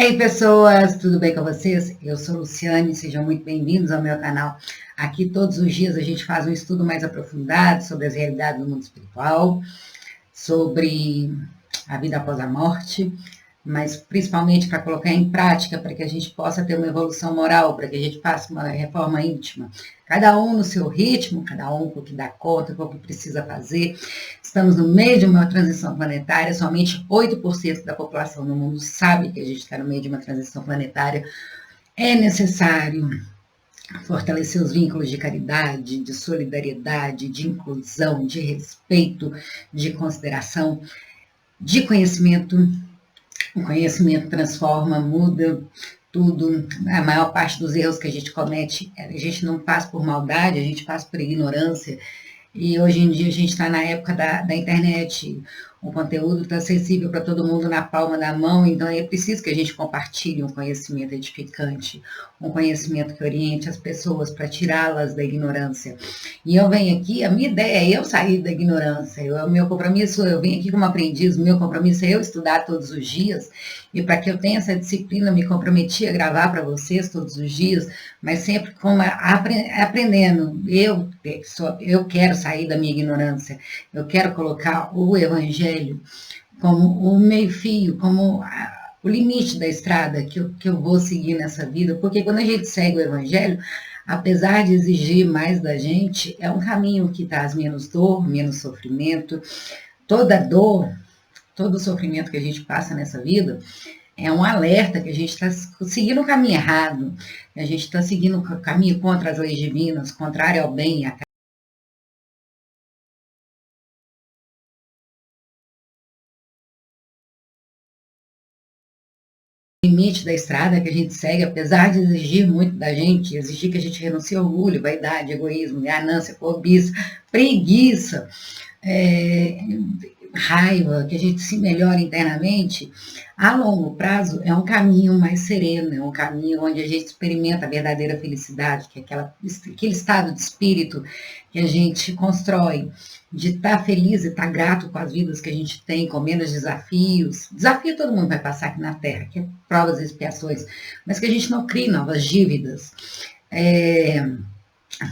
aí, pessoas, tudo bem com vocês? Eu sou Luciane, sejam muito bem-vindos ao meu canal. Aqui todos os dias a gente faz um estudo mais aprofundado sobre as realidades do mundo espiritual, sobre a vida após a morte, mas principalmente para colocar em prática, para que a gente possa ter uma evolução moral, para que a gente faça uma reforma íntima. Cada um no seu ritmo, cada um com o que dá conta, com o que precisa fazer. Estamos no meio de uma transição planetária, somente 8% da população no mundo sabe que a gente está no meio de uma transição planetária. É necessário fortalecer os vínculos de caridade, de solidariedade, de inclusão, de respeito, de consideração, de conhecimento. O conhecimento transforma, muda tudo. A maior parte dos erros que a gente comete, a gente não faz por maldade, a gente faz por ignorância. E hoje em dia a gente está na época da internet, o conteúdo está acessível para todo mundo na palma da mão, então é preciso que a gente compartilhe um conhecimento edificante, um conhecimento que oriente as pessoas para tirá-las da ignorância. E eu venho aqui, a minha ideia é eu sair da ignorância, o meu compromisso, eu vim aqui como aprendiz, o meu compromisso é eu estudar todos os dias, e para que eu tenha essa disciplina, eu me comprometi a gravar para vocês todos os dias, mas sempre como aprendendo. Eu quero sair da minha ignorância, eu quero colocar o Evangelho como o meio-fio, como o limite da estrada que eu vou seguir nessa vida, porque quando a gente segue o Evangelho, apesar de exigir mais da gente, é um caminho que traz menos dor, menos sofrimento. Toda dor, todo sofrimento que a gente passa nessa vida é um alerta que a gente está seguindo o caminho errado, que a gente está seguindo o caminho contra as leis divinas, contrário ao bem e à limite da estrada que a gente segue, apesar de exigir muito da gente, exigir que a gente renuncie ao orgulho, vaidade, egoísmo, ganância, cobiça, preguiça, raiva, que a gente se melhore internamente, a longo prazo é um caminho mais sereno, é um caminho onde a gente experimenta a verdadeira felicidade, que é aquele estado de espírito que a gente constrói, de estar feliz e estar grato com as vidas que a gente tem, com menos desafios. Desafio todo mundo vai passar aqui na Terra, que é provas e expiações, mas que a gente não crie novas dívidas.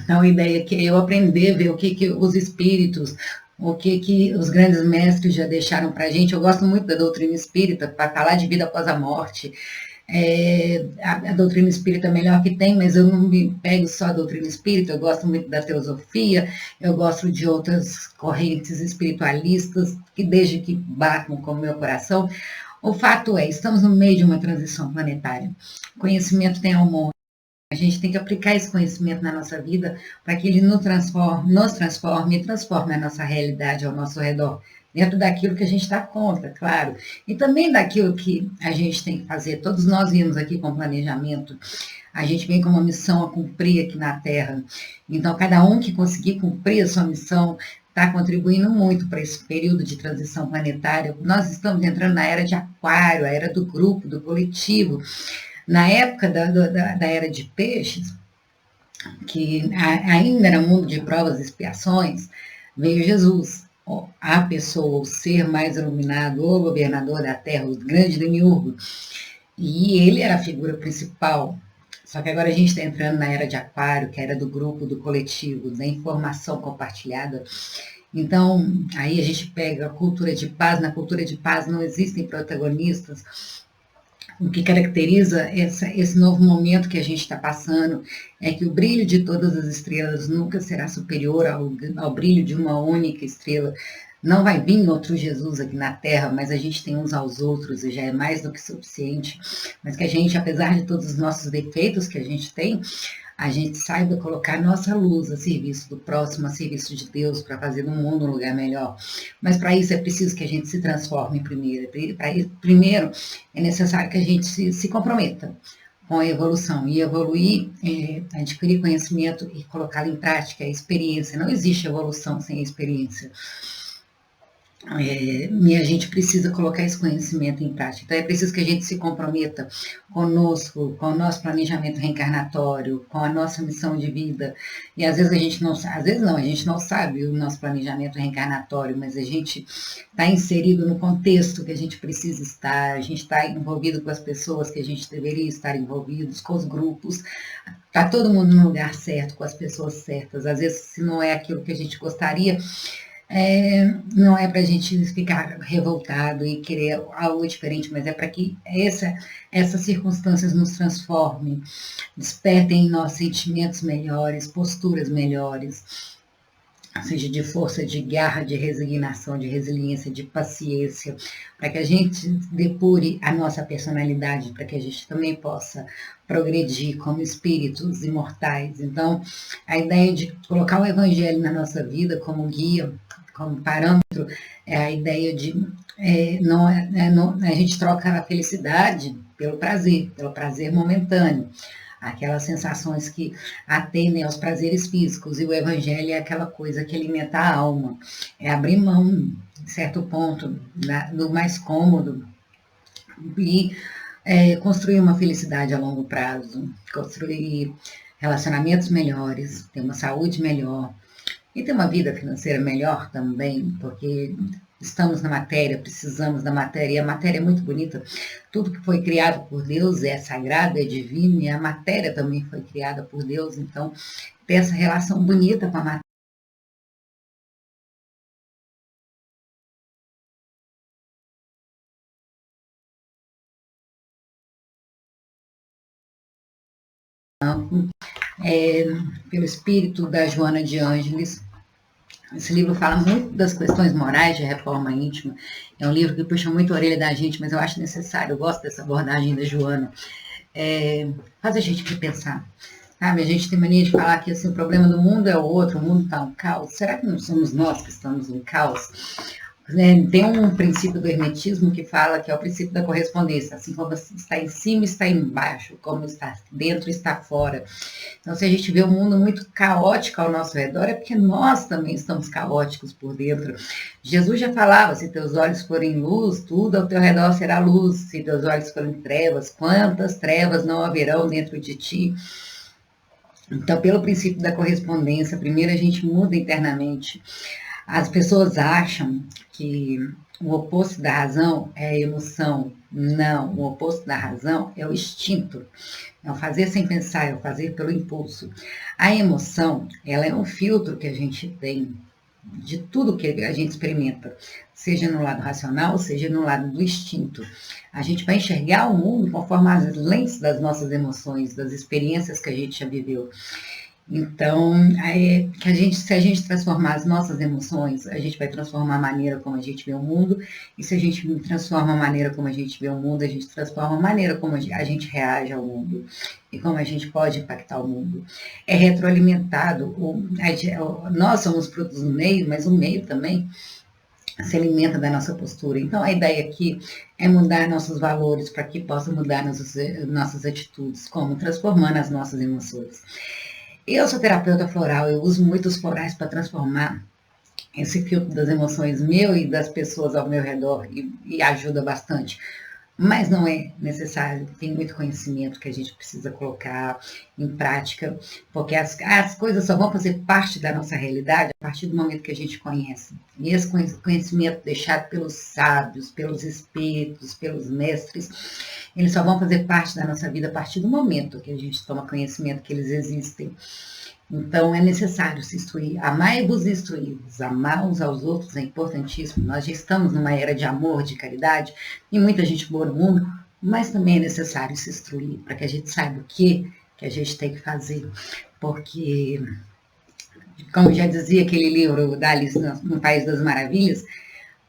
Então, a ideia é que eu aprender a ver o que os espíritos, o que os grandes mestres já deixaram para a gente. Eu gosto muito da doutrina espírita, para falar de vida após a morte. A doutrina espírita é a melhor que tem, mas eu não me pego só a doutrina espírita, eu gosto muito da teosofia, eu gosto de outras correntes espiritualistas, que desde que batam com o meu coração. O fato é, estamos no meio de uma transição planetária. O conhecimento tem alma. A gente tem que aplicar esse conhecimento na nossa vida para que ele nos transforme e transforme a nossa realidade ao nosso redor, dentro daquilo que a gente dá conta, claro, e também daquilo que a gente tem que fazer. Todos nós viemos aqui com planejamento, a gente vem com uma missão a cumprir aqui na Terra, então cada um que conseguir cumprir a sua missão está contribuindo muito para esse período de transição planetária. Nós estamos entrando na era de Aquário, a era do grupo, do coletivo. Na época da era de peixes, que ainda era um mundo de provas e expiações, veio Jesus, a pessoa, o ser mais iluminado, o governador da terra, o grande demiurgo. E ele era a figura principal. Só que agora a gente está entrando na era de Aquário, que era do grupo, do coletivo, da informação compartilhada. Então, aí a gente pega a cultura de paz. Na cultura de paz não existem protagonistas. O que caracteriza esse novo momento que a gente está passando é que o brilho de todas as estrelas nunca será superior ao brilho de uma única estrela. Não vai vir outro Jesus aqui na Terra, mas a gente tem uns aos outros e já é mais do que suficiente. Mas que a gente, apesar de todos os nossos defeitos que a gente tem, a gente saiba colocar nossa luz a serviço do próximo, a serviço de Deus, para fazer do mundo um lugar melhor. Mas para isso é preciso que a gente se transforme primeiro. Primeiro é necessário que a gente se comprometa com a evolução. E evoluir, adquirir conhecimento e colocá-lo em prática, é experiência. Não existe evolução sem experiência. E a gente precisa colocar esse conhecimento em prática. Então, é preciso que a gente se comprometa conosco, com o nosso planejamento reencarnatório, com a nossa missão de vida. E às vezes a gente não, a gente não sabe o nosso planejamento reencarnatório, mas a gente está inserido no contexto que a gente precisa estar, a gente está envolvido com as pessoas que a gente deveria estar envolvidos, com os grupos. Está todo mundo no lugar certo, com as pessoas certas. Às vezes, se não é aquilo que a gente gostaria, não é para a gente ficar revoltado e querer algo diferente, mas é para que essas circunstâncias nos transformem, despertem em nós sentimentos melhores, posturas melhores, seja de força, de garra, de resignação, de resiliência, de paciência, para que a gente depure a nossa personalidade, para que a gente também possa progredir como espíritos imortais. Então, a ideia de colocar o Evangelho na nossa vida como guia, como parâmetro, é a ideia de a gente troca a felicidade pelo prazer momentâneo, aquelas sensações que atendem aos prazeres físicos, e o Evangelho é aquela coisa que alimenta a alma, é abrir mão, em certo ponto, do mais cômodo e construir uma felicidade a longo prazo, construir relacionamentos melhores, ter uma saúde melhor, e ter uma vida financeira melhor também, porque estamos na matéria, precisamos da matéria, e a matéria é muito bonita. Tudo que foi criado por Deus é sagrado, é divino, e a matéria também foi criada por Deus, então ter essa relação bonita com a matéria. Pelo espírito da Joana de Ângeles. Esse livro fala muito das questões morais de reforma íntima. É um livro que puxa muito a orelha da gente, mas eu acho necessário, eu gosto dessa abordagem da Joana. Faz a gente repensar. Sabe, a gente tem mania de falar que assim, o problema do mundo é o outro, o mundo está um caos. Será que não somos nós que estamos em caos? Tem um princípio do hermetismo que fala que é o princípio da correspondência, assim como está em cima, está embaixo, como está dentro, está fora. Então, se a gente vê o mundo muito caótico ao nosso redor, é porque nós também estamos caóticos por dentro. Jesus já falava, se teus olhos forem luz, tudo ao teu redor será luz. Se teus olhos forem trevas, quantas trevas não haverão dentro de ti? Então, pelo princípio da correspondência, primeiro a gente muda internamente. As pessoas acham que o oposto da razão é a emoção. Não, o oposto da razão é o instinto. É o fazer sem pensar, é o fazer pelo impulso. A emoção, ela é um filtro que a gente tem de tudo que a gente experimenta, seja no lado racional, seja no lado do instinto. A gente vai enxergar o mundo conforme as lentes das nossas emoções, das experiências que a gente já viveu. Então, se a gente transformar as nossas emoções, a gente vai transformar a maneira como a gente vê o mundo, e se a gente transforma a maneira como a gente vê o mundo, a gente transforma a maneira como a gente reage ao mundo, e como a gente pode impactar o mundo. É retroalimentado, nós somos frutos do meio, mas o meio também se alimenta da nossa postura. Então, a ideia aqui é mudar nossos valores para que possa mudar nossas atitudes, como transformando as nossas emoções. Eu sou terapeuta floral, eu uso muitos florais para transformar esse filtro das emoções meu e das pessoas ao meu redor e ajuda bastante. Mas não é necessário, tem muito conhecimento que a gente precisa colocar em prática, porque as coisas só vão fazer parte da nossa realidade a partir do momento que a gente conhece. E esse conhecimento deixado pelos sábios, pelos espíritos, pelos mestres, eles só vão fazer parte da nossa vida a partir do momento que a gente toma conhecimento que eles existem. Então, é necessário se instruir. Amai-vos e instruí-vos. Amar uns aos outros é importantíssimo. Nós já estamos numa era de amor, de caridade, e muita gente boa no mundo, mas também é necessário se instruir para que a gente saiba o que a gente tem que fazer. Porque, como já dizia aquele livro da Alice no País das Maravilhas,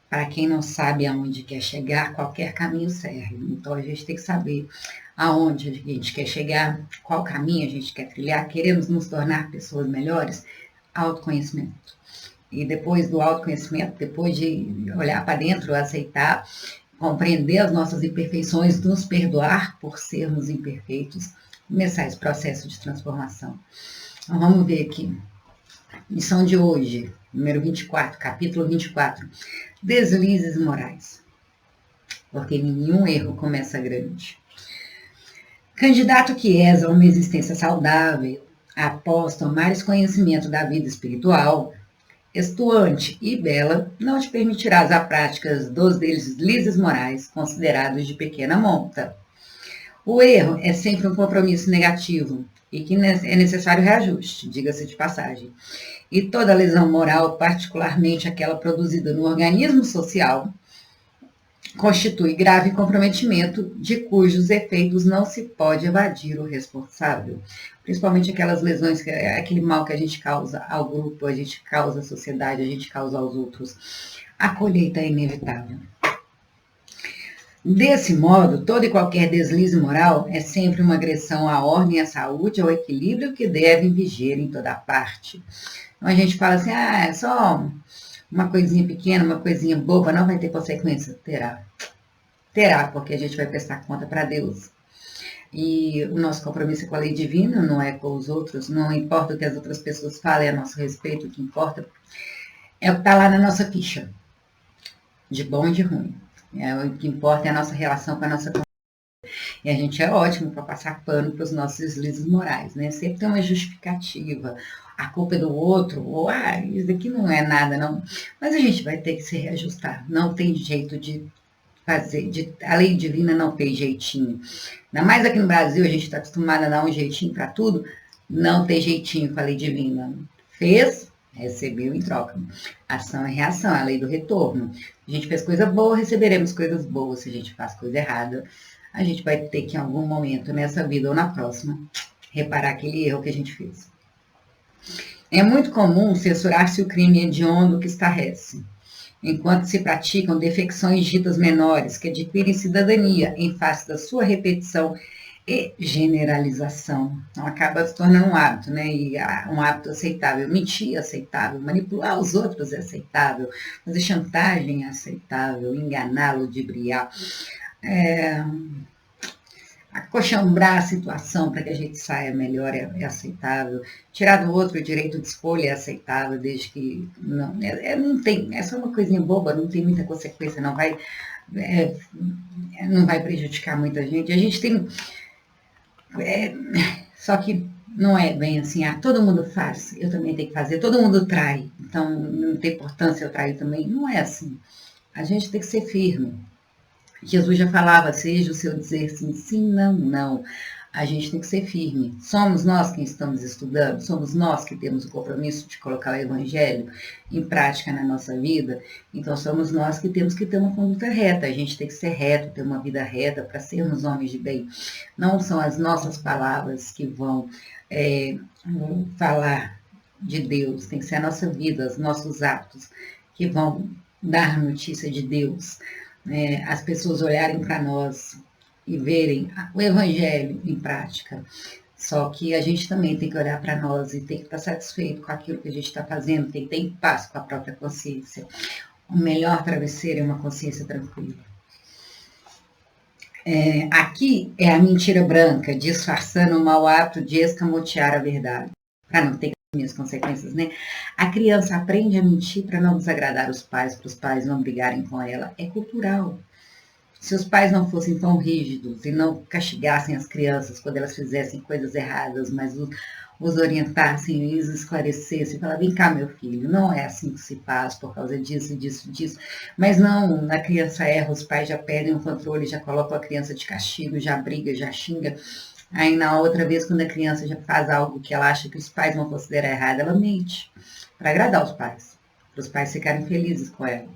para quem não sabe aonde quer chegar, qualquer caminho serve. Então, a gente tem que saber aonde a gente quer chegar, qual caminho a gente quer trilhar, queremos nos tornar pessoas melhores, autoconhecimento. E depois do autoconhecimento, depois de olhar para dentro, aceitar, compreender as nossas imperfeições, nos perdoar por sermos imperfeitos, começar esse processo de transformação. Então, vamos ver aqui. Lição de hoje, número 24, capítulo 24. Deslizes morais. Porque nenhum erro começa grande. Candidato que és a uma existência saudável, após tomares conhecimento da vida espiritual, estuante e bela, não te permitirás a prática dos deslizes morais considerados de pequena monta. O erro é sempre um compromisso negativo e que é necessário reajuste, diga-se de passagem. E toda lesão moral, particularmente aquela produzida no organismo social, constitui grave comprometimento de cujos efeitos não se pode evadir o responsável. Principalmente aquelas lesões, aquele mal que a gente causa ao grupo, a gente causa à sociedade, a gente causa aos outros. A colheita é inevitável. Desse modo, todo e qualquer deslize moral é sempre uma agressão à ordem, à saúde, ao equilíbrio que devem vigiar em toda parte. Então a gente fala assim, é só uma coisinha pequena, uma coisinha boba, não vai ter consequência? Terá. Terá, porque a gente vai prestar conta para Deus. E o nosso compromisso é com a lei divina, não é com os outros, não importa o que as outras pessoas falem a nosso respeito, o que importa é o que está lá na nossa ficha, de bom e de ruim. O que importa é a nossa relação com a nossa consciência. E a gente é ótimo para passar pano para os nossos deslizes morais, né? Sempre tem uma justificativa. A culpa é do outro, ou isso daqui não é nada, não. Mas a gente vai ter que se reajustar. Não tem jeito de fazer. A lei divina não fez jeitinho. Ainda mais aqui no Brasil, a gente está acostumado a dar um jeitinho para tudo. Não tem jeitinho com a lei divina. Fez, recebeu em troca. Ação e reação, a lei do retorno. A gente fez coisa boa, receberemos coisas boas. Se a gente faz coisa errada, a gente vai ter que, em algum momento, nessa vida ou na próxima, reparar aquele erro que a gente fez. É muito comum censurar-se o crime hediondo que estarrece, enquanto se praticam defecções ditas menores, que adquirem cidadania em face da sua repetição e generalização. Então, acaba se tornando um hábito, né? E um hábito aceitável. Mentir é aceitável, manipular os outros é aceitável, fazer chantagem é aceitável, enganá-lo, ludibriar. Acochambrar a situação para que a gente saia melhor é aceitável. Tirar do outro o direito de escolha é aceitável, desde que não tem, é só uma coisinha boba, não tem muita consequência, não vai prejudicar muita gente. A gente tem, só que não é bem assim, todo mundo faz, eu também tenho que fazer, todo mundo trai, então não tem importância eu trair também. Não é assim. A gente tem que ser firme. Jesus já falava, seja o seu dizer sim, sim, não, não. A gente tem que ser firme. Somos nós quem estamos estudando, somos nós que temos o compromisso de colocar o evangelho em prática na nossa vida. Então, somos nós que temos que ter uma conduta reta. A gente tem que ser reto, ter uma vida reta para sermos homens de bem. Não são as nossas palavras que vão falar de Deus. Tem que ser a nossa vida, os nossos atos que vão dar notícia de Deus. As pessoas olharem para nós e verem o evangelho em prática. Só que a gente também tem que olhar para nós e tem que estar satisfeito com aquilo que a gente está fazendo, tem que ter paz com a própria consciência. O melhor travesseiro é uma consciência tranquila. Aqui é a mentira branca, disfarçando o mau hábito de escamotear a verdade, para não ter as consequências, né? A criança aprende a mentir para não desagradar os pais, para os pais não brigarem com ela. É cultural. Se os pais não fossem tão rígidos e não castigassem as crianças quando elas fizessem coisas erradas, mas os orientassem e os esclarecessem, falar, vem cá, meu filho, não é assim que se faz por causa disso, disso, disso. Mas não, a criança erra, os pais já perdem o controle, já colocam a criança de castigo, já briga, já xinga. Aí, na outra vez, quando a criança já faz algo que ela acha que os pais vão considerar errado, ela mente para agradar os pais, para os pais ficarem felizes com ela.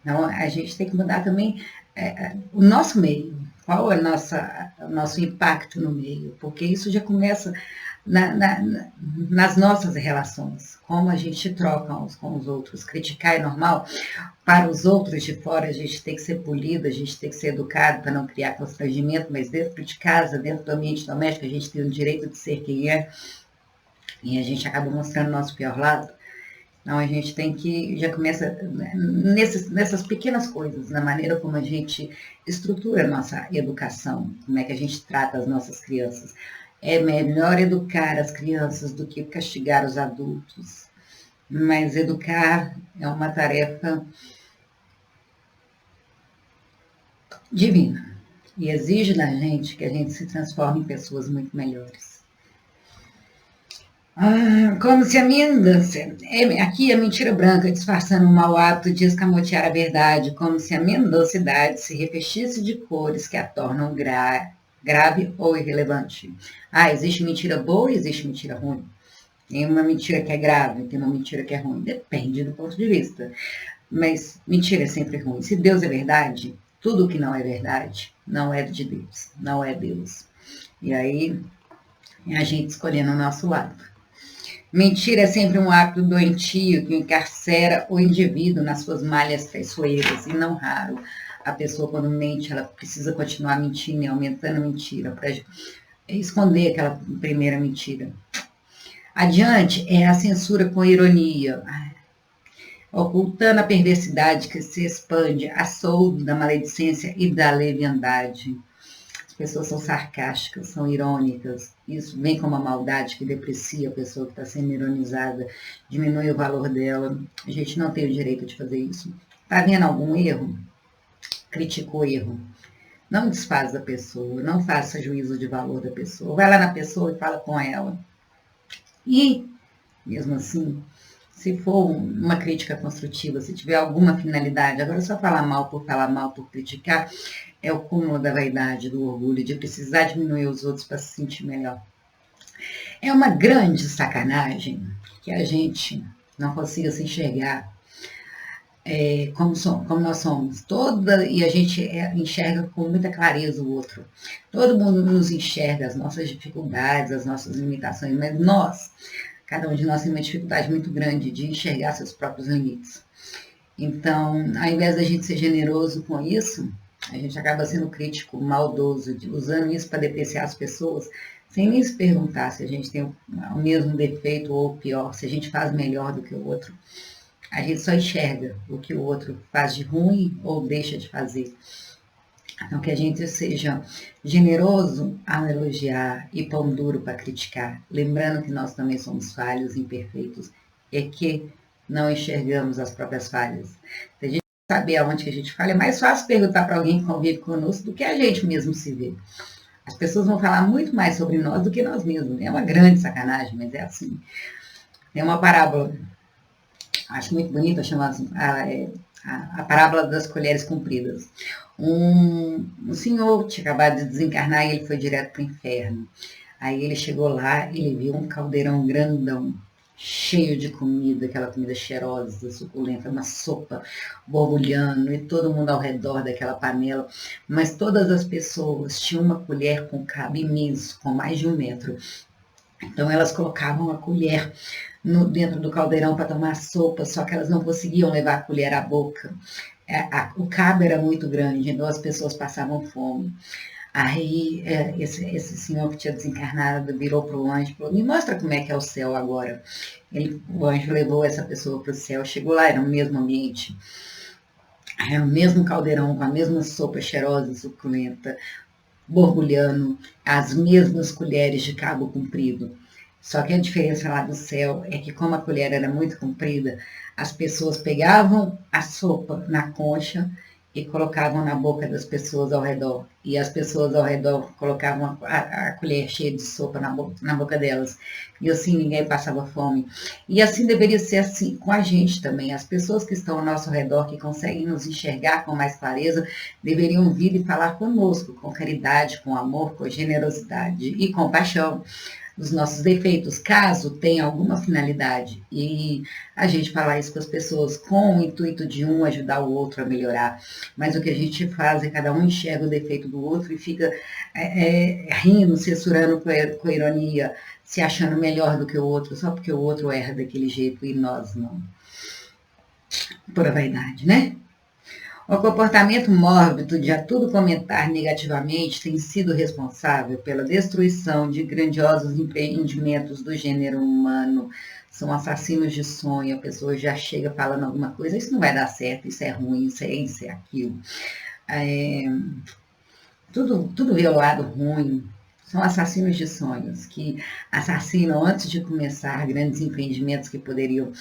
Então, a gente tem que mudar também o nosso meio, qual é o nosso impacto no meio, porque isso já começa nas nossas relações, como a gente troca uns com os outros. Criticar é normal, para os outros de fora a gente tem que ser polido, a gente tem que ser educado para não criar constrangimento, mas dentro de casa, dentro do ambiente doméstico, a gente tem o direito de ser quem é, e a gente acaba mostrando o nosso pior lado. Então, a gente tem que, já começa nessas pequenas coisas, na maneira como a gente estrutura a nossa educação, como é que a gente trata as nossas crianças. É melhor educar as crianças do que castigar os adultos. mas educar é uma tarefa divina e exige da gente que a gente se transforme em pessoas muito melhores. Como se a minúcia, aqui a mentira branca disfarçando o mau hábito de escamotear a verdade, como se a mendocidade se revestisse de cores que a tornam grave ou irrelevante. Existe mentira boa e existe mentira ruim. Tem uma mentira que é grave, tem uma mentira que é ruim. Depende do ponto de vista. Mas mentira é sempre ruim. Se Deus é verdade, tudo que não é verdade não é de Deus, não é Deus. E aí, é a gente escolhendo o nosso lado. Mentira é sempre um hábito doentio que encarcera o indivíduo nas suas malhas traiçoeiras, e não raro. A pessoa, quando mente, ela precisa continuar mentindo e aumentando a mentira para esconder aquela primeira mentira. Adiante é a censura com ironia, ocultando a perversidade que se expande a soldo da maledicência e da leviandade. As pessoas são sarcásticas, são irônicas. Isso vem com uma maldade que deprecia a pessoa que está sendo ironizada, diminui o valor dela. A gente não tem o direito de fazer isso. Está vendo algum erro? Critica o erro. Não desfaz da pessoa, não faça juízo de valor da pessoa. Vai lá na pessoa e fala com ela. E, mesmo assim, se for uma crítica construtiva, se tiver alguma finalidade, agora só falar mal, por criticar, é o cúmulo da vaidade, do orgulho, de precisar diminuir os outros para se sentir melhor. É uma grande sacanagem que a gente não consiga se enxergar como nós somos. E a gente enxerga com muita clareza o outro. Todo mundo nos enxerga as nossas dificuldades, as nossas limitações, mas cada um de nós tem uma dificuldade muito grande de enxergar seus próprios limites. Então, ao invés da gente ser generoso com isso, a gente acaba sendo crítico, maldoso, usando isso para depreciar as pessoas, sem nem se perguntar se a gente tem o mesmo defeito ou pior, se a gente faz melhor do que o outro. A gente só enxerga o que o outro faz de ruim ou deixa de fazer. Então, que a gente seja generoso ao elogiar e pão duro para criticar, lembrando que nós também somos falhos, imperfeitos, e que não enxergamos as próprias falhas. Se a gente saber aonde que a gente falha, é mais fácil perguntar para alguém que convive conosco do que a gente mesmo se vê. As pessoas vão falar muito mais sobre nós do que nós mesmos. É uma grande sacanagem, mas é assim. Tem uma parábola, acho muito bonita, chamada a parábola das colheres compridas. Um senhor tinha acabado de desencarnar e ele foi direto para o inferno. Aí ele chegou lá e ele viu um caldeirão grandão, cheio de comida, aquela comida cheirosa, suculenta, uma sopa borbulhando e todo mundo ao redor daquela panela. Mas todas as pessoas tinham uma colher com cabo imenso, com mais de 1 metro. Então elas colocavam a colher dentro do caldeirão para tomar sopa, só que elas não conseguiam levar a colher à boca. O cabo era muito grande, então as pessoas passavam fome. Aí esse senhor que tinha desencarnado virou para o anjo e falou, me mostra como é que é o céu agora. O anjo levou essa pessoa para o céu, chegou lá, era o mesmo ambiente, era o mesmo caldeirão, com a mesma sopa cheirosa e suculenta, borbulhando, as mesmas colheres de cabo comprido. Só que a diferença lá do céu é que, como a colher era muito comprida, as pessoas pegavam a sopa na concha e colocavam na boca das pessoas ao redor. E as pessoas ao redor colocavam a colher cheia de sopa na boca delas. E assim ninguém passava fome. E assim deveria ser assim com a gente também. As pessoas que estão ao nosso redor, que conseguem nos enxergar com mais clareza, deveriam vir e falar conosco, com caridade, com amor, com generosidade e compaixão, os nossos defeitos, caso tenha alguma finalidade. E a gente falar isso com as pessoas com o intuito de um ajudar o outro a melhorar. Mas o que a gente faz é cada um enxerga o defeito do outro e fica rindo, censurando com ironia, se achando melhor do que o outro, só porque o outro erra daquele jeito e nós não. Pura vaidade, né? O comportamento mórbido de a tudo comentar negativamente tem sido responsável pela destruição de grandiosos empreendimentos do gênero humano. São assassinos de sonho, a pessoa já chega falando alguma coisa, isso não vai dar certo, isso é ruim, isso é aquilo. Tudo vê o lado ruim. São assassinos de sonhos, que assassinam antes de começar grandes empreendimentos que poderiam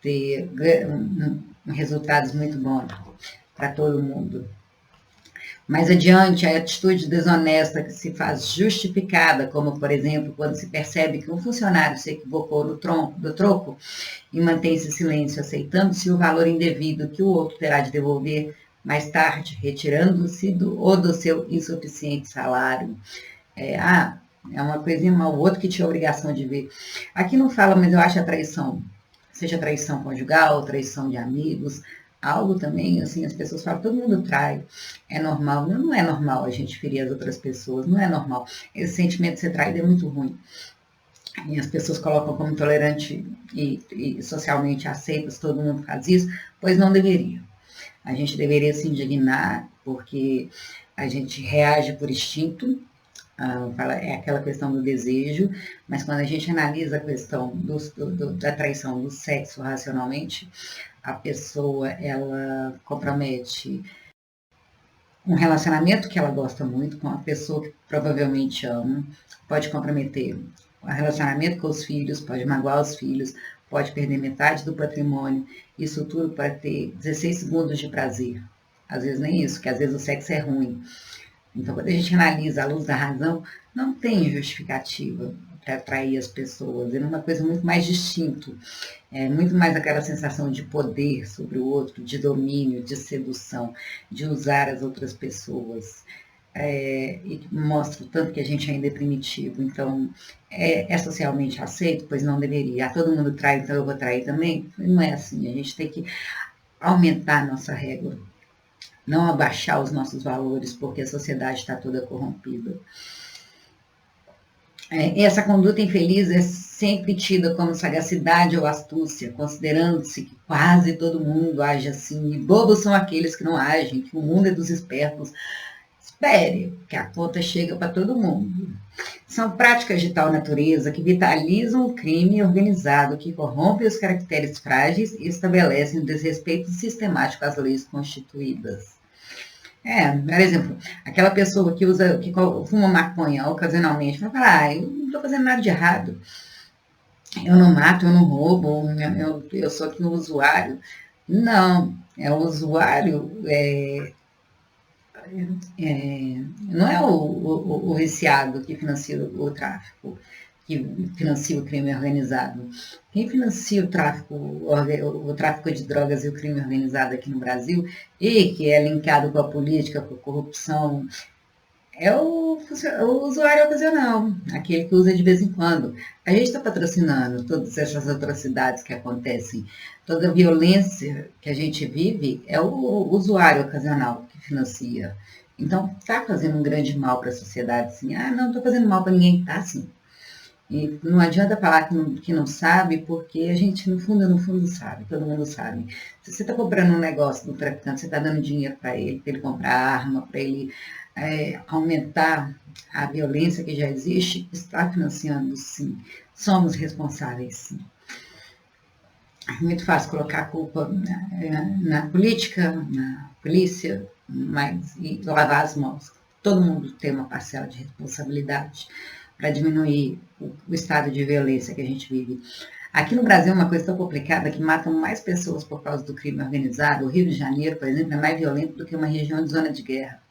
ter resultados muito bons para todo mundo. Mais adiante, a atitude desonesta que se faz justificada, como, por exemplo, quando se percebe que um funcionário se equivocou do troco e mantém-se silêncio, aceitando-se o valor indevido que o outro terá de devolver mais tarde, retirando-se do seu insuficiente salário. É uma coisinha, o outro que tinha obrigação de ver. Aqui não fala, mas eu acho a traição, seja traição conjugal, traição de amigos, algo também, assim, as pessoas falam, todo mundo trai, é normal. Não é normal a gente ferir as outras pessoas, não é normal. Esse sentimento de ser traído é muito ruim. E as pessoas colocam como intolerante e socialmente aceitas, todo mundo faz isso, pois não deveria. A gente deveria se indignar, porque a gente reage por instinto, é aquela questão do desejo, mas quando a gente analisa a questão da traição do sexo racionalmente, a pessoa, ela compromete um relacionamento que ela gosta muito com a pessoa que provavelmente ama, pode comprometer o relacionamento com os filhos, pode magoar os filhos, pode perder metade do patrimônio, isso tudo para ter 16 segundos de prazer. Às vezes nem isso, porque às vezes o sexo é ruim. Então, quando a gente analisa à luz da razão, não tem justificativa para atrair as pessoas. É uma coisa muito mais distinta. É muito mais aquela sensação de poder sobre o outro, de domínio, de sedução, de usar as outras pessoas. E mostra o tanto que a gente ainda é primitivo. Então, é socialmente aceito? Pois não deveria. Todo mundo trai, então eu vou trair também? Não é assim. A gente tem que aumentar a nossa régua. Não abaixar os nossos valores, porque a sociedade está toda corrompida. Essa conduta infeliz é sempre tida como sagacidade ou astúcia, considerando-se que quase todo mundo age assim, e bobos são aqueles que não agem, que o mundo é dos espertos. Espere, que a conta chega para todo mundo. São práticas de tal natureza que vitalizam o crime organizado, que corrompem os caracteres frágeis e estabelecem o desrespeito sistemático às leis constituídas. Por exemplo, aquela pessoa que fuma maconha ocasionalmente, vai falar, eu não estou fazendo nada de errado. Eu não mato, eu não roubo, eu sou aqui um usuário. Não, o usuário não é o viciado que financia o tráfico, que financia o crime organizado. Quem financia o tráfico de drogas e o crime organizado aqui no Brasil, e que é linkado com a política, com a corrupção, é o usuário ocasional, aquele que usa de vez em quando. A gente está patrocinando todas essas atrocidades que acontecem, toda a violência que a gente vive, é o usuário ocasional que financia. Então, está fazendo um grande mal para a sociedade, assim, não estou fazendo mal para ninguém, tá, sim. E não adianta falar que não sabe, porque a gente, no fundo sabe, todo mundo sabe. Se você está comprando um negócio do traficante, você está dando dinheiro para ele comprar arma, para ele aumentar a violência que já existe, está financiando, sim. Somos responsáveis, sim. É muito fácil colocar a culpa na política, na polícia, e lavar as mãos. Todo mundo tem uma parcela de responsabilidade para diminuir o estado de violência que a gente vive. Aqui no Brasil é uma coisa tão complicada que matam mais pessoas por causa do crime organizado. O Rio de Janeiro, por exemplo, é mais violento do que uma região de zona de guerra.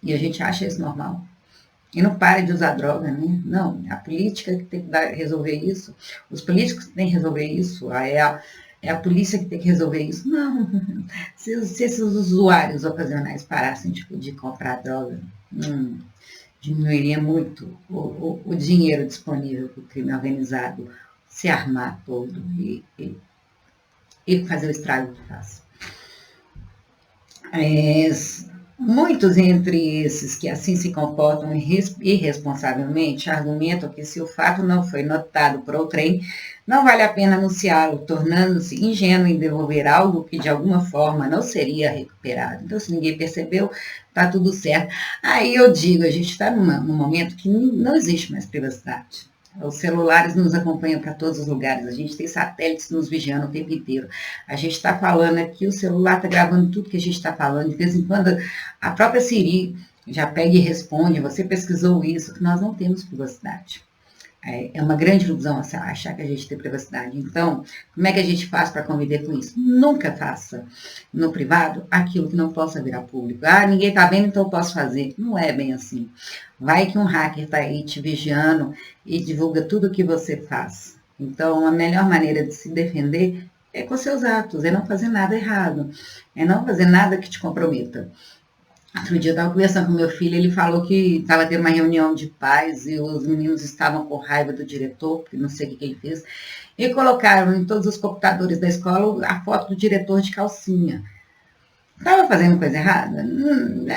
E a gente acha isso normal. E não para de usar droga, né? Não, a política que tem que resolver isso. Os políticos que têm que resolver isso. É a polícia que tem que resolver isso. Não. Se esses usuários ocasionais parassem de comprar droga, diminuiria muito o dinheiro disponível para o crime organizado se armar todo e fazer o estrago que faz. Muitos entre esses que assim se comportam irresponsavelmente argumentam que se o fato não foi notado por outrem, não vale a pena anunciá-lo, tornando-se ingênuo em devolver algo que de alguma forma não seria recuperado. Então, se ninguém percebeu, está tudo certo. Aí eu digo, a gente está num momento que não existe mais privacidade. Os celulares nos acompanham para todos os lugares, a gente tem satélites nos vigiando o tempo inteiro. A gente está falando aqui, o celular está gravando tudo que a gente está falando. De vez em quando, a própria Siri já pega e responde, você pesquisou isso, que nós não temos privacidade. É uma grande ilusão achar que a gente tem privacidade. Então, como é que a gente faz para conviver com isso? Nunca faça no privado aquilo que não possa virar público. Ah, ninguém está vendo, então eu posso fazer. Não é bem assim. Vai que um hacker está aí te vigiando e divulga tudo o que você faz. Então, a melhor maneira de se defender é com seus atos, é não fazer nada errado, é não fazer nada que te comprometa. Outro dia eu estava conversando com meu filho, ele falou que estava tendo uma reunião de pais e os meninos estavam com raiva do diretor, porque não sei o que ele fez, e colocaram em todos os computadores da escola a foto do diretor de calcinha. Estava fazendo coisa errada?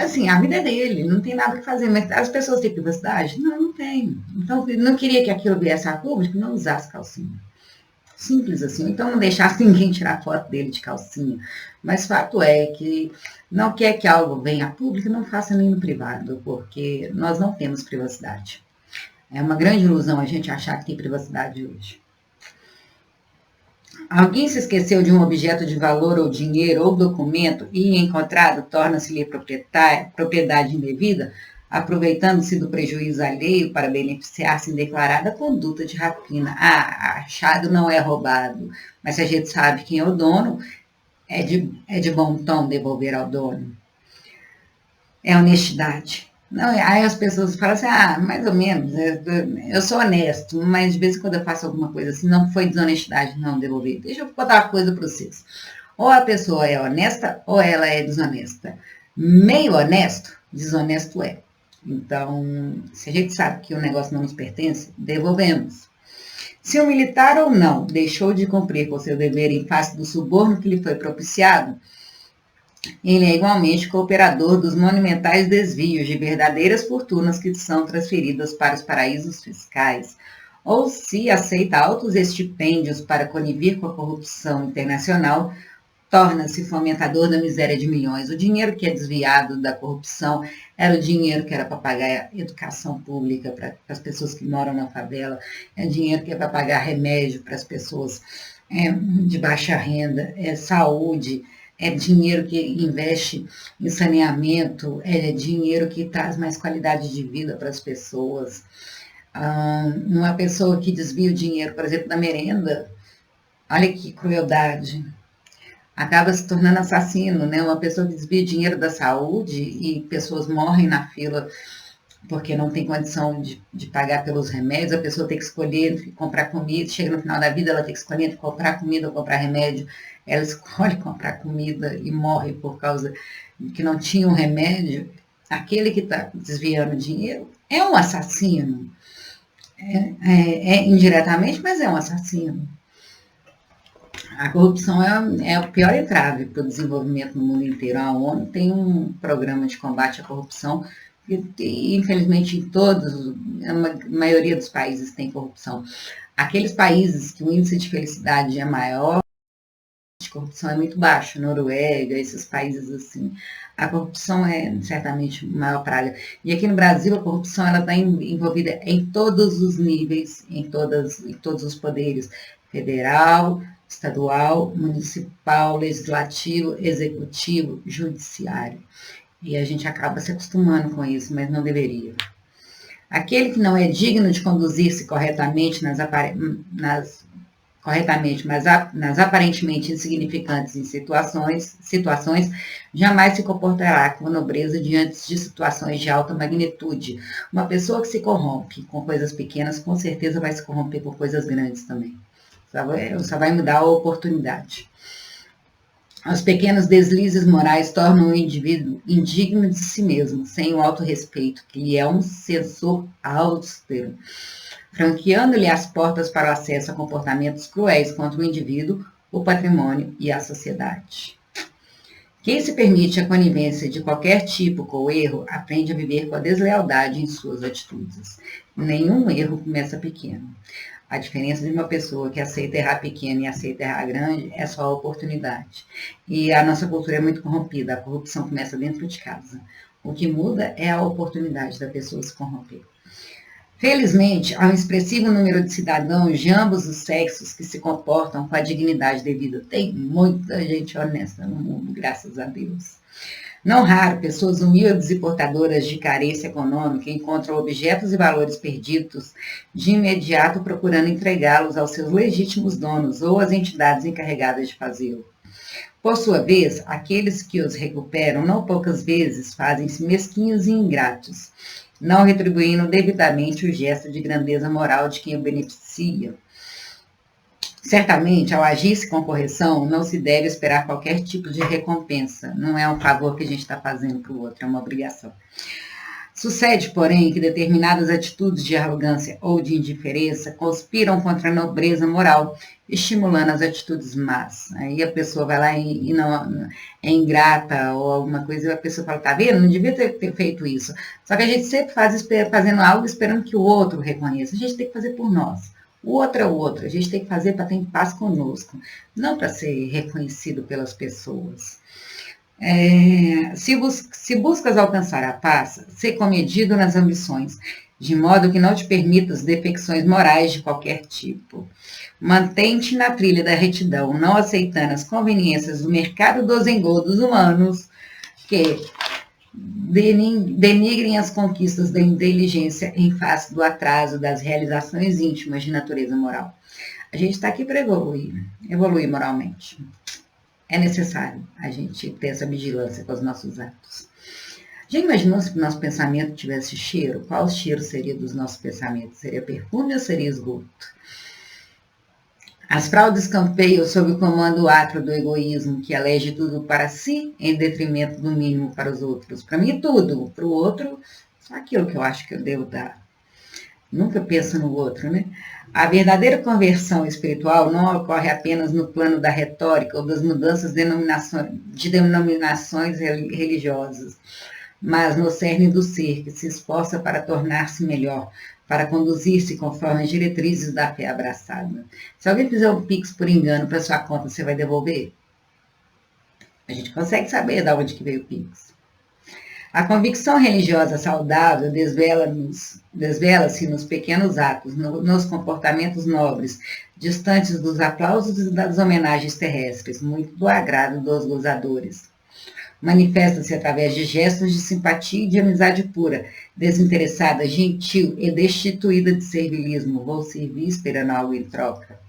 Assim, a vida é dele, não tem nada que fazer, mas as pessoas têm privacidade? Não, não tem. Então, não queria que aquilo viesse a público, não usasse calcinha. Simples assim. Então não deixasse ninguém tirar foto dele de calcinha. Mas fato é que não quer que algo venha a público, não faça nem no privado, porque nós não temos privacidade. É uma grande ilusão a gente achar que tem privacidade hoje. Alguém se esqueceu de um objeto de valor ou dinheiro ou documento e encontrado torna-se-lhe propriedade indevida, aproveitando-se do prejuízo alheio para beneficiar-se em declarada conduta de rapina. Ah, achado não é roubado, mas se a gente sabe quem é o dono, é de bom tom devolver ao dono. É honestidade. Não, aí as pessoas falam assim, ah, mais ou menos, eu sou honesto, mas de vez em quando eu faço alguma coisa assim, não foi desonestidade não devolver. Deixa eu botar uma coisa para vocês. Ou a pessoa é honesta ou ela é desonesta. Meio honesto, desonesto é. Então, se a gente sabe que o negócio não nos pertence, devolvemos. Se o militar ou não deixou de cumprir com seu dever em face do suborno que lhe foi propiciado, ele é igualmente cooperador dos monumentais desvios de verdadeiras fortunas que são transferidas para os paraísos fiscais, ou se aceita altos estipêndios para conivir com a corrupção internacional, torna-se fomentador da miséria de milhões. O dinheiro que é desviado da corrupção era o dinheiro que era para pagar educação pública para as pessoas que moram na favela, é dinheiro que é para pagar remédio para as pessoas de baixa renda, saúde, é dinheiro que investe em saneamento, é dinheiro que traz mais qualidade de vida para as pessoas. Uma pessoa que desvia o dinheiro, por exemplo, da merenda, olha que crueldade, acaba se tornando assassino, né? Uma pessoa que desvia dinheiro da saúde e pessoas morrem na fila porque não tem condição de pagar pelos remédios, a pessoa tem que escolher comprar comida, chega no final da vida, ela tem que escolher entre comprar comida ou comprar remédio, ela escolhe comprar comida e morre por causa de que não tinha um remédio. Aquele que está desviando dinheiro é um assassino, indiretamente, mas é um assassino. A corrupção é o pior entrave para o desenvolvimento no mundo inteiro. A ONU tem um programa de combate à corrupção e infelizmente, em todos, a maioria dos países tem corrupção. Aqueles países que o índice de felicidade é maior, de corrupção é muito baixo, Noruega, esses países assim, a corrupção é certamente maior praga. E aqui no Brasil, a corrupção ela está envolvida em todos os níveis, em todos os poderes, federal, estadual, municipal, legislativo, executivo, judiciário. E a gente acaba se acostumando com isso, mas não deveria. Aquele que não é digno de conduzir-se corretamente nas aparentemente insignificantes situações, jamais se comportará com nobreza diante de situações de alta magnitude. Uma pessoa que se corrompe com coisas pequenas, com certeza vai se corromper por coisas grandes também. Só vai mudar a oportunidade. Os pequenos deslizes morais tornam o indivíduo indigno de si mesmo, sem o autorrespeito, que lhe é um censor austero, franqueando-lhe as portas para o acesso a comportamentos cruéis contra o indivíduo, o patrimônio e a sociedade. Quem se permite a conivência de qualquer tipo com o erro, aprende a viver com a deslealdade em suas atitudes. Nenhum erro começa pequeno. A diferença de uma pessoa que aceita errar pequeno e aceita errar grande é só a oportunidade. E a nossa cultura é muito corrompida, a corrupção começa dentro de casa. O que muda é a oportunidade da pessoa se corromper. Felizmente, há um expressivo número de cidadãos de ambos os sexos que se comportam com a dignidade devida. Tem muita gente honesta no mundo, graças a Deus. Não raro, pessoas humildes e portadoras de carência econômica encontram objetos e valores perdidos de imediato procurando entregá-los aos seus legítimos donos ou às entidades encarregadas de fazê-lo. Por sua vez, aqueles que os recuperam não poucas vezes fazem-se mesquinhos e ingratos, não retribuindo devidamente o gesto de grandeza moral de quem o beneficia. Certamente, ao agir-se com correção, não se deve esperar qualquer tipo de recompensa. Não é um favor que a gente está fazendo para o outro, é uma obrigação. Sucede, porém, que determinadas atitudes de arrogância ou de indiferença conspiram contra a nobreza moral, estimulando as atitudes más. Aí a pessoa vai lá e não é ingrata ou alguma coisa, e a pessoa fala, tá vendo? Não devia ter feito isso. Só que a gente sempre fazendo algo esperando que o outro reconheça. A gente tem que fazer por nós. O outro é o outro. A gente tem que fazer para ter paz conosco, não para ser reconhecido pelas pessoas. Se buscas alcançar a paz, sê comedido nas ambições, de modo que não te permitas defecções morais de qualquer tipo. Mantém-te na trilha da retidão, não aceitando as conveniências do mercado dos engodos humanos, que denigrem as conquistas da inteligência em face do atraso das realizações íntimas de natureza moral. A gente está aqui para evoluir moralmente. É necessário a gente ter essa vigilância com os nossos atos. Já imaginou se o nosso pensamento tivesse cheiro? Qual cheiro seria dos nossos pensamentos? Seria perfume ou seria esgoto? As fraudes campeiam sob o comando átrio do egoísmo, que elege tudo para si, em detrimento do mínimo para os outros. Para mim, tudo. Para o outro, só aquilo que eu acho que eu devo dar. Nunca penso no outro, né? A verdadeira conversão espiritual não ocorre apenas no plano da retórica ou das mudanças de denominações religiosas, mas no cerne do ser, que se esforça para tornar-se melhor, para conduzir-se conforme as diretrizes da fé abraçada. Se alguém fizer um pix por engano para sua conta, você vai devolver? A gente consegue saber de onde que veio o pix. A convicção religiosa saudável desvela-se nos pequenos atos, nos comportamentos nobres, distantes dos aplausos e das homenagens terrestres, muito do agrado dos gozadores. Manifesta-se através de gestos de simpatia e de amizade pura, desinteressada, gentil e destituída de servilismo. Vou servir esperando algo em troca.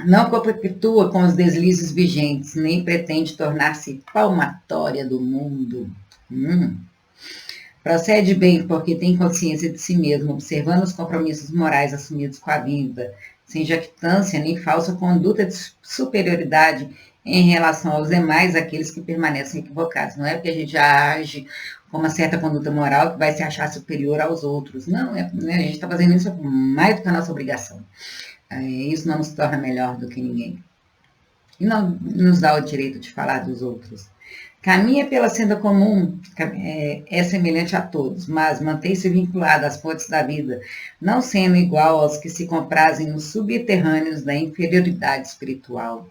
Não compactua com os deslizes vigentes, nem pretende tornar-se palmatória do mundo. Procede bem porque tem consciência de si mesmo, observando os compromissos morais assumidos com a vida, sem jactância nem falsa conduta de superioridade em relação aos demais, aqueles que permanecem equivocados. Não é porque a gente já age com uma certa conduta moral que vai se achar superior aos outros. Não, a gente está fazendo isso mais do que a nossa obrigação. Isso não nos torna melhor do que ninguém. E não nos dá o direito de falar dos outros. Caminha pela senda comum, é semelhante a todos, mas mantém-se vinculado às fontes da vida, não sendo igual aos que se comprazem nos subterrâneos da inferioridade espiritual.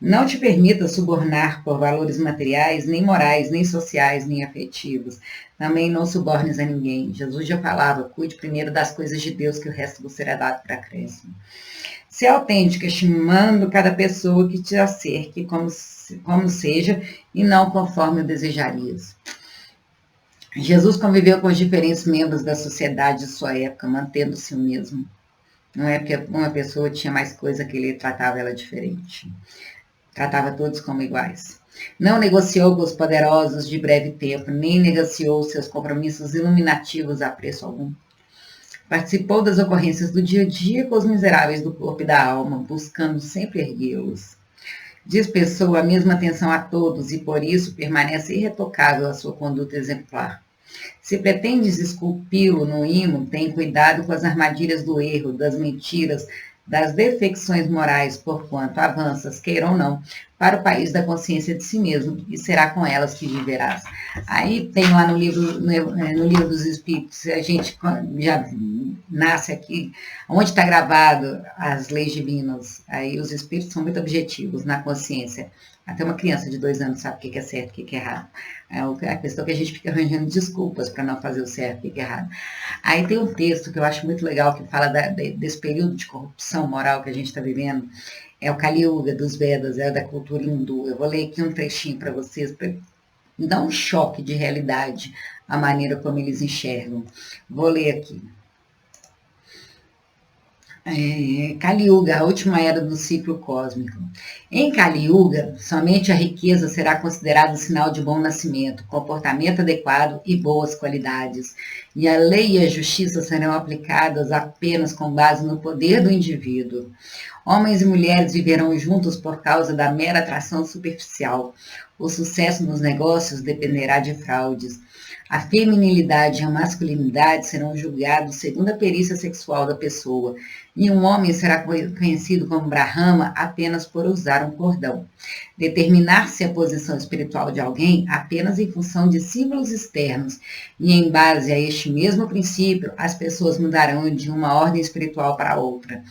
Não te permita subornar por valores materiais, nem morais, nem sociais, nem afetivos. Também não subornes a ninguém. Jesus já falava, cuide primeiro das coisas de Deus, que o resto vos será dado para acréscimo. Ser autêntica, estimando cada pessoa que te acerque, como seja, e não conforme o desejarias. Jesus conviveu com os diferentes membros da sociedade de sua época, mantendo-se o mesmo. Não é porque uma pessoa tinha mais coisa que ele tratava ela diferente. Tratava todos como iguais. Não negociou com os poderosos de breve tempo, nem negociou seus compromissos iluminativos a preço algum. Participou das ocorrências do dia a dia com os miseráveis do corpo e da alma, buscando sempre erguê-los. Dispensou a mesma atenção a todos e, por isso, permanece irretocável a sua conduta exemplar. Se pretendes esculpi-lo no imo, tem cuidado com as armadilhas do erro, das mentiras, das defecções morais, porquanto avanças, queira ou não, para o país da consciência de si mesmo, e será com elas que viverás. Aí tem lá no livro dos Espíritos, a gente já nasce aqui, onde está gravado as leis divinas, aí os Espíritos são muito objetivos na consciência. Até uma criança de 2 anos sabe o que é certo e o que é errado. É a questão que a gente fica arranjando desculpas para não fazer o certo e o que é errado. Aí tem um texto que eu acho muito legal, que fala desse período de corrupção moral que a gente está vivendo. É o Kali Yuga dos Vedas, é da cultura hindu. Eu vou ler aqui um trechinho para vocês, Me dá um choque de realidade a maneira como eles enxergam. Vou ler aqui. Kali Yuga, a última era do ciclo cósmico. Em Kali Yuga, somente a riqueza será considerada sinal de bom nascimento, comportamento adequado e boas qualidades. E a lei e a justiça serão aplicadas apenas com base no poder do indivíduo. Homens e mulheres viverão juntos por causa da mera atração superficial. O sucesso nos negócios dependerá de fraudes. A feminilidade e a masculinidade serão julgados segundo a perícia sexual da pessoa, e um homem será conhecido como Brahma apenas por usar um cordão. Determinar-se a posição espiritual de alguém apenas em função de símbolos externos, e em base a este mesmo princípio, as pessoas mudarão de uma ordem espiritual para outra.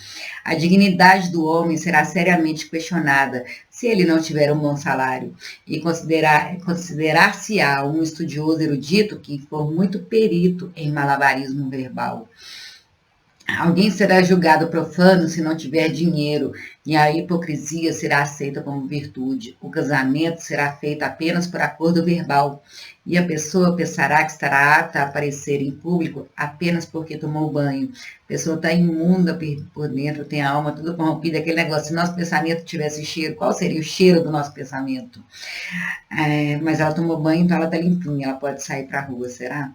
A dignidade do homem será seriamente questionada se ele não tiver um bom salário, e considerar-se-á um estudioso erudito que for muito perito em malabarismo verbal. Alguém será julgado profano se não tiver dinheiro, e a hipocrisia será aceita como virtude. O casamento será feito apenas por acordo verbal, e a pessoa pensará que estará apta a aparecer em público apenas porque tomou banho. A pessoa está imunda por dentro, tem a alma toda corrompida, aquele negócio. Se nosso pensamento tivesse cheiro, qual seria o cheiro do nosso pensamento? Mas ela tomou banho, então ela está limpinha, ela pode sair para a rua, será?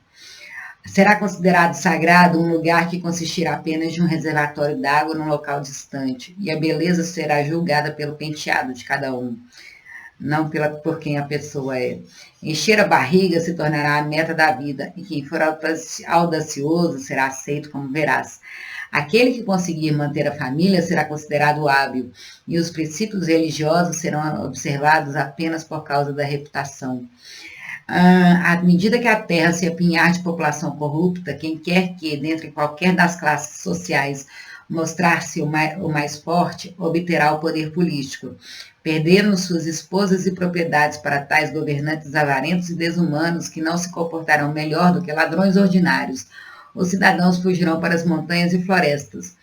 Será considerado sagrado um lugar que consistirá apenas de um reservatório d'água num local distante, e a beleza será julgada pelo penteado de cada um, não por quem a pessoa é. Encher a barriga se tornará a meta da vida, e quem for audacioso será aceito como veraz. Aquele que conseguir manter a família será considerado hábil, e os princípios religiosos serão observados apenas por causa da reputação. À medida que a terra se apinhar de população corrupta, quem quer que, dentre qualquer das classes sociais, mostrar-se o mais forte, obterá o poder político, perdendo suas esposas e propriedades para tais governantes avarentos e desumanos que não se comportarão melhor do que ladrões ordinários. Os cidadãos fugirão para as montanhas e florestas.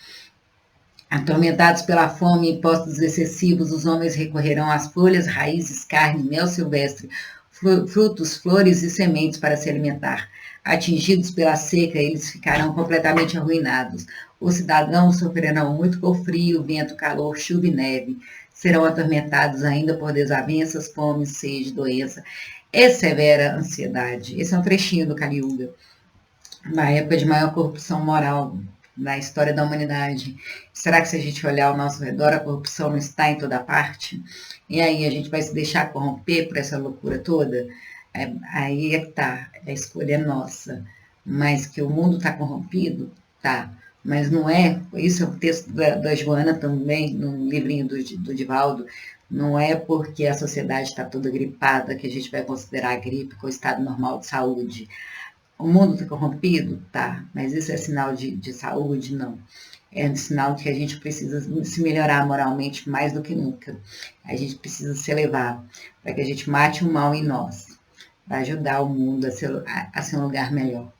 Atormentados pela fome e impostos excessivos, os homens recorrerão às folhas, raízes, carne, mel silvestre, frutos, flores e sementes para se alimentar. Atingidos pela seca, eles ficarão completamente arruinados. Os cidadãos sofrerão muito com frio, vento, calor, chuva e neve. Serão atormentados ainda por desavenças, fome, sede, doença e severa ansiedade. Esse é um trechinho do Kali Yuga, na época de maior corrupção moral na história da humanidade. Será que se a gente olhar ao nosso redor, a corrupção não está em toda parte? E aí a gente vai se deixar corromper por essa loucura toda? Aí é que tá, a escolha é nossa. Mas que o mundo está corrompido? Tá. Mas não é, isso é um texto da Joana também, no livrinho do Divaldo, não é porque a sociedade está toda gripada que a gente vai considerar a gripe com o estado normal de saúde. O mundo está corrompido? Tá, mas isso é sinal de saúde? Não. É um sinal de que a gente precisa se melhorar moralmente mais do que nunca. A gente precisa se elevar para que a gente mate o mal em nós, para ajudar o mundo a ser um lugar melhor.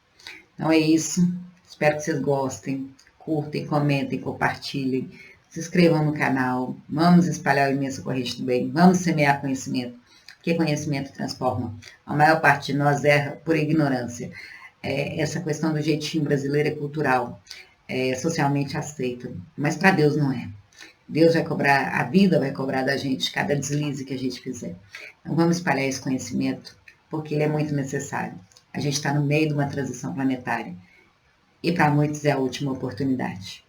Então é isso. Espero que vocês gostem. Curtem, comentem, compartilhem. Se inscrevam no canal. Vamos espalhar o imenso corrente do bem. Vamos semear conhecimento. Porque conhecimento transforma. A maior parte de nós erra por ignorância. Essa questão do jeitinho brasileiro é cultural, é socialmente aceita, mas para Deus não é. Deus vai cobrar, a vida vai cobrar da gente cada deslize que a gente fizer. Então vamos espalhar esse conhecimento, porque ele é muito necessário. A gente está no meio de uma transição planetária e para muitos é a última oportunidade.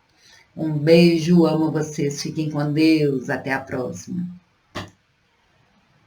Um beijo, amo vocês, fiquem com Deus, até a próxima.